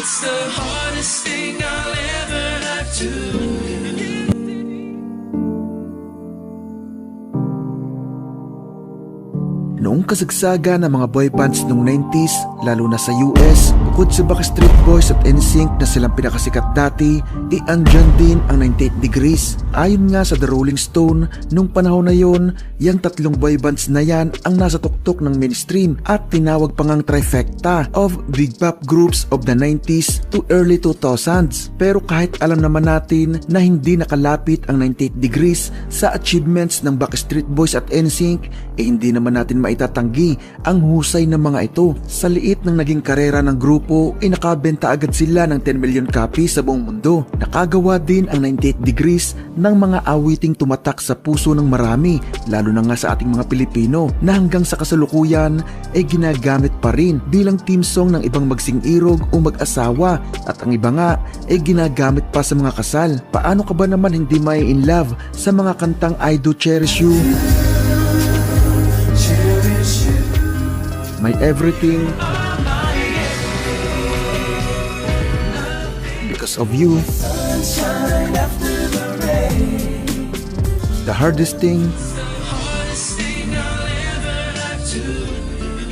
It's the hardest thing I'll ever have to do. Noong kasagsaga ng mga boy bands noong 90s, lalo na sa US, bukod sa Backstreet Boys at NSYNC na silang pinakasikat dati, andyan din ang 98 Degrees. Ayon nga sa The Rolling Stone, nung panahon na yon, yung tatlong boy bands na yan ang nasa tuktok ng mainstream at tinawag pa ngang trifecta of big pop groups of the 90s to early 2000s. Pero kahit alam naman natin na hindi nakalapit ang 98 Degrees sa achievements ng Backstreet Boys at NSYNC, hindi naman natin maitatanggi ang husay ng mga ito. Sa liit ng naging karera ng grupo, nakabenta agad sila ng 10 million copies sa buong mundo. Nakagawa din ang 98 Degrees ng mga awiting tumatak sa puso ng marami, lalo na nga sa ating mga Pilipino, na hanggang sa kasalukuyan ay ginagamit pa rin bilang team song ng ibang magsing-irog o mag-asawa, at ang iba nga ay ginagamit pa sa mga kasal. Paano ka ba naman hindi may in love sa mga kantang I Do Cherish You, My Everything, Because of You, The Hardest Thing,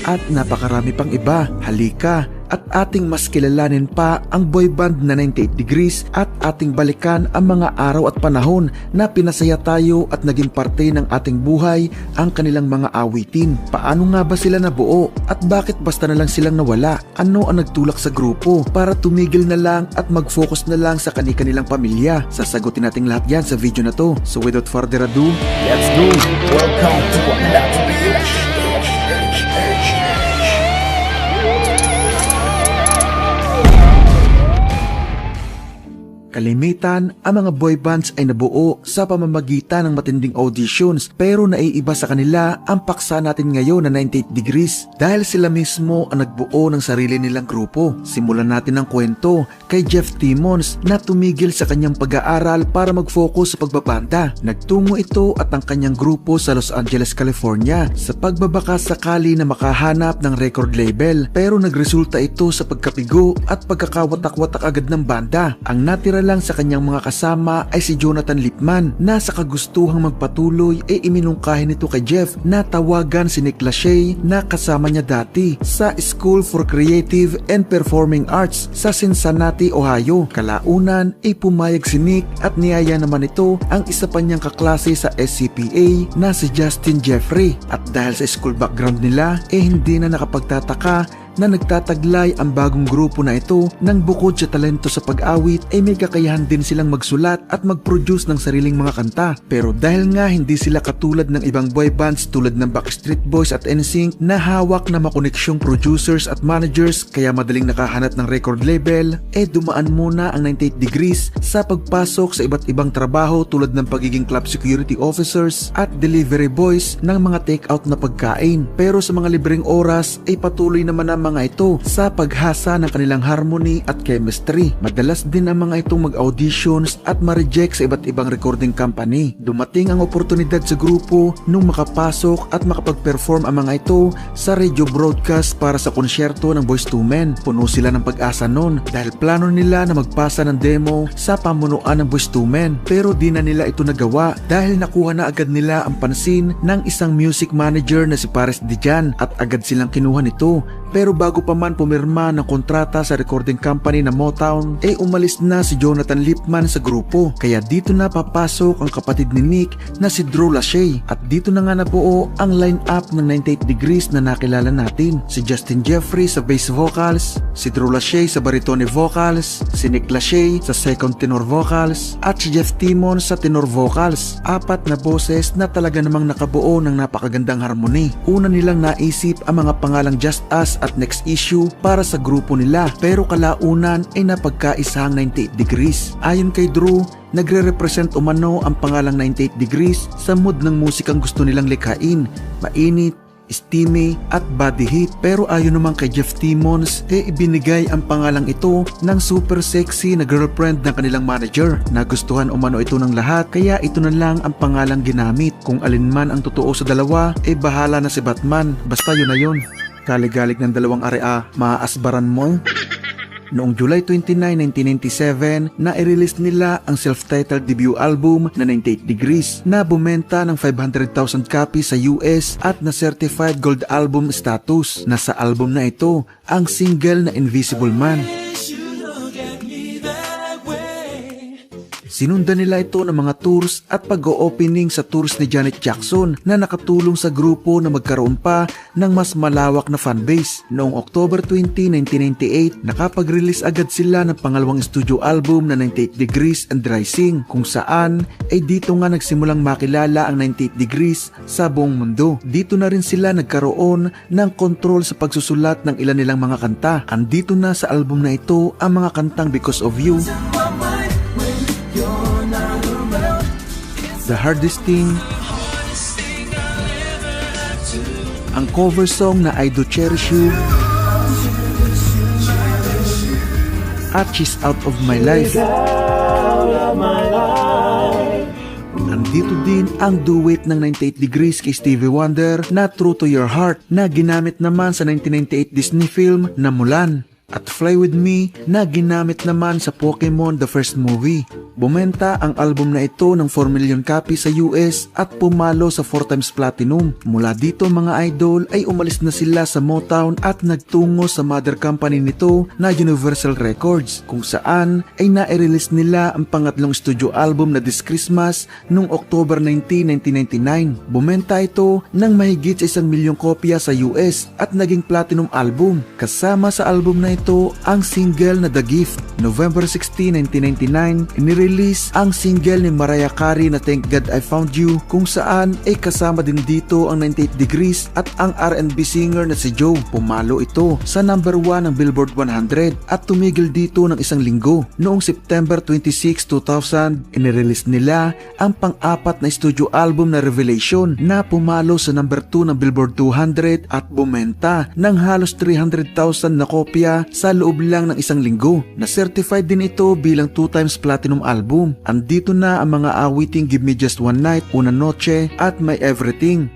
at napakarami pang iba. Halika at ating mas kilalanin pa ang boy band na 98 Degrees at ating balikan ang mga araw at panahon na pinasaya tayo at naging parte ng ating buhay ang kanilang mga awitin. Paano nga ba sila nabuo at bakit basta na lang silang nawala? Ano ang nagtulak sa grupo para tumigil na lang at mag-focus na lang sa kani-kanilang pamilya? Sasagutin natin lahat yan sa video na to. So without further ado, let's go! Welcome to another Kalimitan, ang mga boy bands ay nabuo sa pamamagitan ng matinding auditions, pero naiiba sa kanila ang paksa natin ngayon na 98 Degrees dahil sila mismo ang nagbuo ng sarili nilang grupo. Simulan natin ang kwento kay Jeff Timmons na tumigil sa kanyang pag-aaral para mag-focus sa pagbabanda. Nagtungo ito at ang kanyang grupo sa Los Angeles, California sa pagbabaka sakali na makahanap ng record label, pero nagresulta ito sa pagkapigo at pagkakawatak-watak agad ng banda. Ang natira lang sa kanyang mga kasama ay si Jonathan Lipman na sa kagustuhang magpatuloy ay iminungkahin nito kay Jeff na tawagan si Nick Lachey na kasama niya dati sa School for Creative and Performing Arts sa Cincinnati, Ohio. Kalaunan ay pumayag si Nick at niyaya naman ito ang isa pa niyang kaklase sa SCPA na si Justin Jeffrey, at dahil sa school background nila hindi na nakapagtataka na nagtataglay ang bagong grupo na ito nang bukod sa talento sa pag-awit ay may kakayahan din silang magsulat at mag-produce ng sariling mga kanta. Pero dahil nga hindi sila katulad ng ibang boy bands tulad ng Backstreet Boys at NSYNC na hawak na makoneksyong producers at managers kaya madaling nakahanap ng record label, dumaan muna ang 98 Degrees sa pagpasok sa iba't ibang trabaho tulad ng pagiging club security officers at delivery boys ng mga take-out na pagkain. Pero sa mga libreng oras ay patuloy naman ang mga ito sa paghasa ng kanilang harmony at chemistry. Madalas din ang mga itong mag-auditions at ma-reject sa iba't ibang recording company. Dumating ang oportunidad sa grupo nung makapasok at makapag-perform ang mga ito sa radio broadcast para sa konsyerto ng Boyz II Men. Puno sila ng pag-asa noon dahil plano nila na magpasa ng demo sa pamunuan ng Boyz II Men, pero di na nila ito nagawa dahil nakuha na agad nila ang pansin ng isang music manager na si Paris Dijan at agad silang kinuha nito. Pero bago pa man pumirma ng kontrata sa recording company na Motown, umalis na si Jonathan Lipman sa grupo. Kaya dito na papasok ang kapatid ni Nick na si Drew Lachey, at dito na nga nabuo ang line-up ng 98 Degrees na nakilala natin. Si Justin Jeffrey sa bass vocals, si Drew Lachey sa baritone vocals, si Nick Lachey sa second tenor vocals, at si Jeff Timmons sa tenor vocals. Apat na boses na talaga namang nakabuo ng napakagandang harmony. Una nilang naisip ang mga pangalang Just Us at Next Issue para sa grupo nila, pero kalaunan ay napagkaisa ang 98 Degrees. Ayon kay Drew, nagre-represent umano ang pangalang 98 Degrees sa mood ng musikang gusto nilang likhain: mainit, steamy at body heat. Pero ayon naman kay Jeff Timmons, ibinigay ang pangalang ito ng super sexy na girlfriend ng kanilang manager. Nagustuhan umano ito ng lahat kaya ito na lang ang pangalang ginamit. Kung alin man ang totoo sa dalawa, bahala na si Batman, basta yun na yun. Galig-galig ng dalawang area, maaasbaran mo. Noong July 29, 1997, na-release nila ang self-titled debut album na 98 Degrees na bumenta ng 500,000 copies sa US at na-certified gold album status. Nasa album na ito ang single na Invisible Man. Sinundan nila ito ng mga tours at pag-o-opening sa tours ni Janet Jackson na nakatulong sa grupo na magkaroon pa ng mas malawak na fanbase. Noong October 20, 1998, nakapag-release agad sila ng pangalawang studio album na 98 Degrees and Rising, kung saan ay dito nga nagsimulang makilala ang 98 Degrees sa buong mundo. Dito na rin sila nagkaroon ng kontrol sa pagsusulat ng ilan nilang mga kanta. Andito na sa album na ito ang mga kantang Because of You, The Hardest Thing, ang cover song na I Do Cherish You, at She's Out of My Life. Andito din ang duet ng 98 Degrees kay Stevie Wonder na True to Your Heart na ginamit naman sa 1998 Disney film na Mulan, at Fly With Me na ginamit naman sa Pokemon The First Movie. Bumenta ang album na ito ng 4 million copies sa US at pumalo sa 4 times platinum. Mula dito mga idol ay umalis na sila sa Motown at nagtungo sa mother company nito na Universal Records, kung saan ay na-release nila ang pangatlong studio album na This Christmas noong October 19, 1999. Bumenta ito ng mahigit sa 1 milyong kopya sa US at naging platinum album. Kasama sa album na ito ang single na The Gift. November 16, 1999, inirelease ang single ni Mariah Carey na Thank God I Found You, kung saan ay kasama din dito ang 98 Degrees at ang R&B singer na si Joe. Pumalo ito sa number 1 ng Billboard 100 at tumigil dito ng isang linggo. Noong September 26, 2000, inirelease nila ang pang-apat na studio album na Revelation na pumalo sa number 2 ng Billboard 200 at bumenta ng halos 300,000 na kopya sa loob lang ng isang linggo. Na-certified din ito bilang 2 times platinum album. Andito na ang mga awiting Give Me Just One Night, Una Noche at My Everything.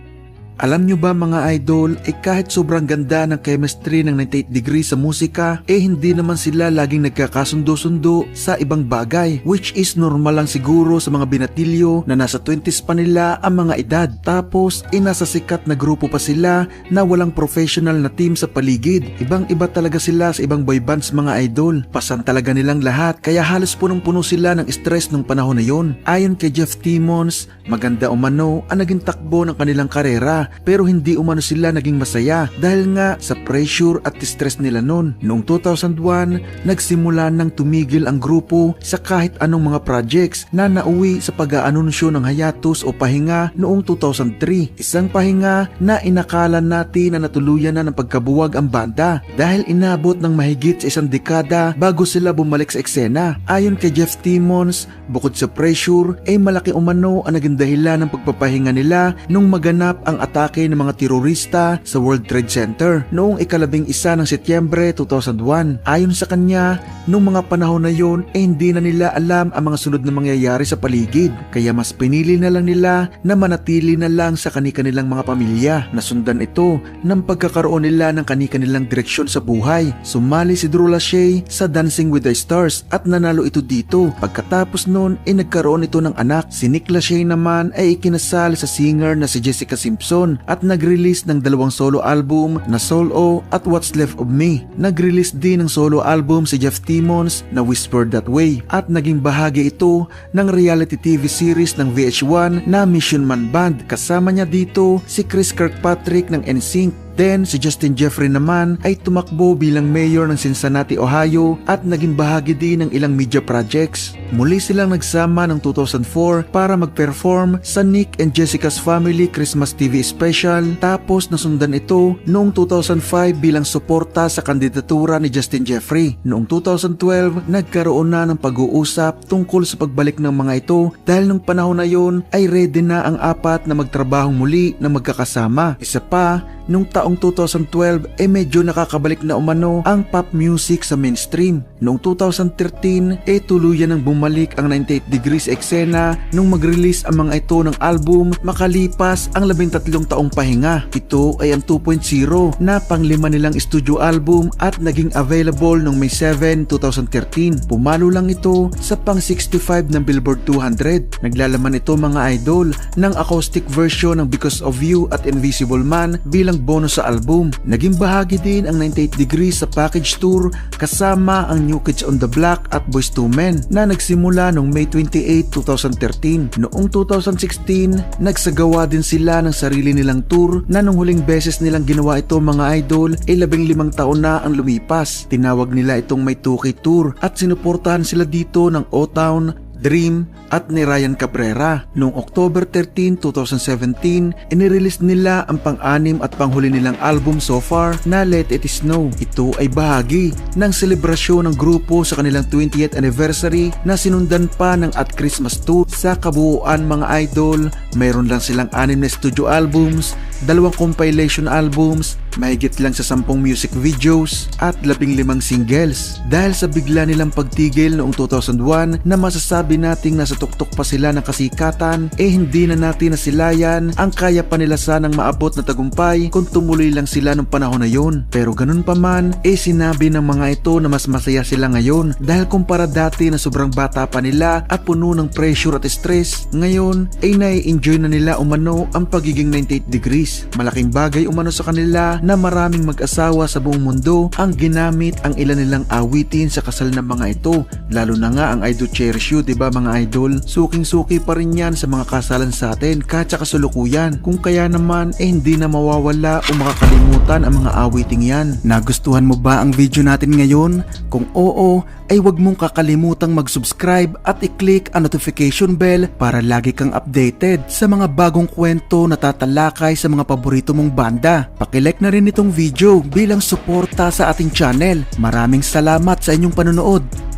Alam nyo ba mga idol, kahit sobrang ganda ng chemistry ng 98 Degrees sa musika, hindi naman sila laging nagkakasundo-sundo sa ibang bagay, which is normal lang siguro sa mga binatilyo na nasa 20s pa nila ang mga edad. Tapos, nasa sikat na grupo pa sila na walang professional na team sa paligid. Ibang-iba talaga sila sa ibang boy bands mga idol. Pasan talaga nilang lahat, kaya halos punong-puno sila ng stress nung panahon na yon. Ayon kay Jeff Timmons, maganda umano ang naging takbo ng kanilang karera, pero hindi umano sila naging masaya dahil nga sa pressure at stress nila noon. Noong 2001, nagsimula nang tumigil ang grupo sa kahit anong mga projects na nauwi sa pag-aanunsyo ng hiatus o pahinga noong 2003. Isang pahinga na inakala natin na natuluyan na ng pagkabuwag ang banda dahil inabot ng mahigit sa 1 dekada bago sila bumalik sa eksena. Ayon kay Jeff Timmons, bukod sa pressure, malaki umano ang naging dahilan ng pagpapahinga nila nung maganap ang atake ng mga terorista sa World Trade Center noong 11 ng Setyembre 2001. Ayon sa kanya, nung mga panahon na yon hindi na nila alam ang mga sunod na mangyayari sa paligid, kaya mas pinili na lang nila na manatili na lang sa kani-kanilang mga pamilya. Nasundan ito ng pagkakaroon nila ng kani-kanilang direksyon sa buhay. Sumali si Drew Lachey sa Dancing with the Stars at nanalo ito dito. Pagkatapos noon nagkaroon ito ng anak. Si Nick Lachey naman ay ikinasal sa singer na si Jessica Simpson at nag-release ng 2 solo album na Soul O at What's Left of Me. Nag-release din ng solo album si Jeff Timmons na Whispered That Way at naging bahagi ito ng reality TV series ng VH1 na Mission Man Band. Kasama niya dito si Chris Kirkpatrick ng NSYNC. Then, si Justin Jeffrey naman ay tumakbo bilang mayor ng Cincinnati, Ohio at naging bahagi din ng ilang media projects. Muli silang nagsama ng 2004 para mag-perform sa Nick and Jessica's Family Christmas TV special, tapos nasundan ito noong 2005 bilang suporta sa kandidatura ni Justin Jeffrey. Noong 2012, nagkaroon na ng pag-uusap tungkol sa pagbalik ng mga ito dahil nung panahon na yon ay ready na ang apat na magtrabahong muli na magkakasama. Isa pa, nung taong 2012 medyo nakakabalik na umano ang pop music sa mainstream. Noong 2013 tuluyan ng bumalik ang 98 Degrees eksena nung mag-release ang mga ito ng album makalipas ang 13 taong pahinga. Ito ay ang 2.0 na panglima nilang studio album at naging available noong May 7, 2013. Pumalo lang ito sa pang 65 ng Billboard 200. Naglalaman ito mga idol ng acoustic version ng Because of You at Invisible Man bilang bonus sa album. Naging bahagi din ang 98 Degrees sa package tour kasama ang New Kids on the Block at Boyz II Men na nagsimula noong May 28, 2013. Noong 2016, nagsagawa din sila ng sarili nilang tour na nung huling beses nilang ginawa ito mga idol ay 15 taon na ang lumipas. Tinawag nila itong May 2K Tour at sinuportahan sila dito ng O-Town, Dream at ni Ryan Cabrera. Noong October 13, 2017, inirelease nila ang pang-anim at panghuli nilang album so far na Let It Snow. Ito ay bahagi ng selebrasyon ng grupo sa kanilang 20th anniversary na sinundan pa ng At Christmas Tour. Sa kabuuan mga idol, mayroon lang silang 6 na studio albums, 2 compilation albums, mahigit lang sa 10 music videos at 15 singles. Dahil sa bigla nilang pagtigil noong 2001 na masasabi nating nasa tuktok pa sila ng kasikatan, hindi na natin nasilayan ang kaya pa nila sanang maabot na tagumpay kung tumuloy lang sila nung panahon na yun. Pero ganun pa man, sinabi ng mga ito na mas masaya sila ngayon dahil kumpara dati na sobrang bata pa nila at puno ng pressure at stress, ngayon ay nai-enjoy na nila umano ang pagiging 98 Degrees. Malaking bagay umano sa kanila na maraming mag-asawa sa buong mundo ang ginamit ang ilan nilang awitin sa kasal ng mga ito. Lalo na nga ang I Do Cherish You, diba mga idol? Suking-suki pa rin yan sa mga kasalan sa atin kahit sa kasulukuyan. Kung kaya naman hindi na mawawala o makakalimutan ang mga awiting yan. Nagustuhan mo ba ang video natin ngayon? Kung oo, ay huwag mong kakalimutang mag-subscribe at i-click ang notification bell para lagi kang updated sa mga bagong kwento na tatalakay sa mga paborito mong banda. Pakilike na rin itong video bilang suporta sa ating channel. Maraming salamat sa inyong panonood.